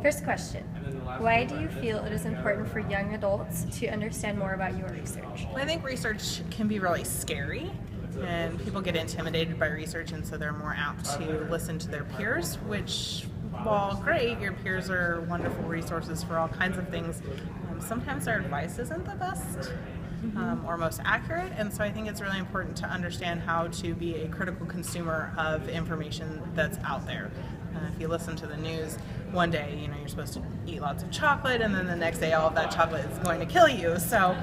First question. Why do you feel it is important for young adults to understand more about your research? I think research can be really scary, and people get intimidated by research, and so they're more apt to listen to their peers, which, while great, your peers are wonderful resources for all kinds of things. Sometimes their advice isn't the best or most accurate, and so I think it's really important to understand how to be a critical consumer of information that's out there. If you listen to the news one day, you're supposed to eat lots of chocolate, and then the next day all of that chocolate is going to kill you. So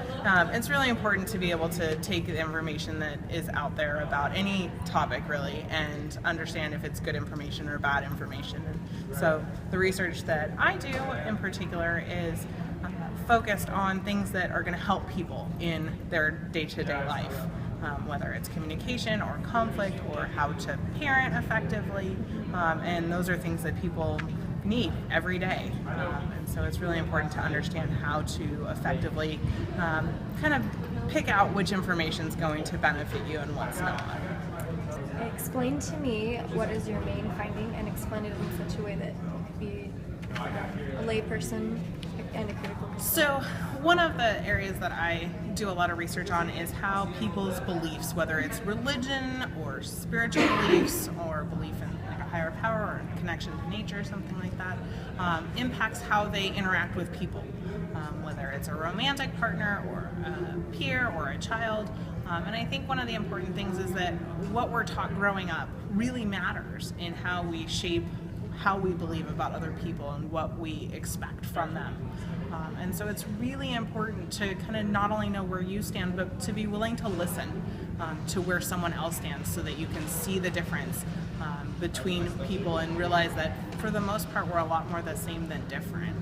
it's really important to be able to take the information that is out there about any topic, really, and understand if it's good information or bad information. And so the research that I do in particular is focused on things that are going to help people in their day-to-day life. Whether it's communication or conflict or how to parent effectively, and those are things that people need every day. And so it's really important to understand how to effectively kind of pick out which information is going to benefit you and what's not. Explain to me what is your main finding and explain it in such a way that it could be a layperson and a critical consumer. So one of the areas that I do a lot of research on is how people's beliefs, whether it's religion or spiritual beliefs or belief in like a higher power or connection to nature, something like that, impacts how they interact with people, whether it's a romantic partner or a peer or a child. And I think one of the important things is that what we're taught growing up really matters in how we shape how we believe about other people and what we expect from them. And so it's really important to kind of not only know where you stand, but to be willing to listen to where someone else stands so that you can see the difference between people and realize that for the most part we're a lot more the same than different.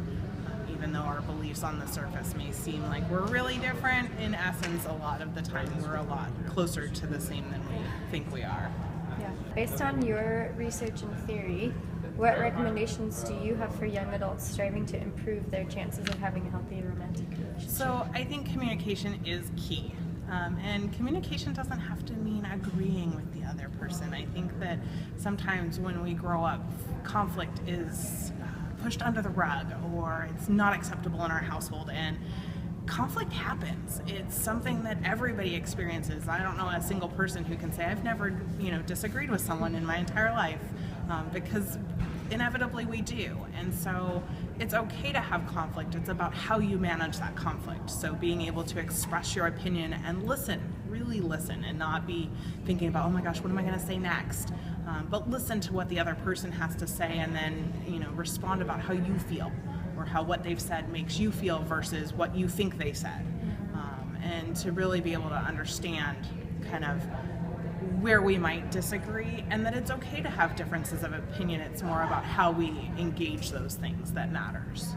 Even though our beliefs on the surface may seem like we're really different, in essence a lot of the time we're a lot closer to the same than we think we are. Yeah. Based on your research and theory, what recommendations do you have for young adults striving to improve their chances of having a healthy romantic relationship? So I think communication is key. And communication doesn't have to mean agreeing with the other person. I think that sometimes when we grow up, conflict is pushed under the rug or it's not acceptable in our household, and conflict happens. It's something that everybody experiences. I don't know a single person who can say I've never disagreed with someone in my entire life, because inevitably we do. And so it's okay to have conflict. It's about how you manage that conflict. So being able to express your opinion and listen, really listen, and not be thinking about, oh my gosh, what am I going to say next? But listen to what the other person has to say, and then respond about how you feel or how what they've said makes you feel versus what you think they said. And to really be able to understand kind of where we might disagree, and that it's okay to have differences of opinion. It's more about how we engage those things that matters.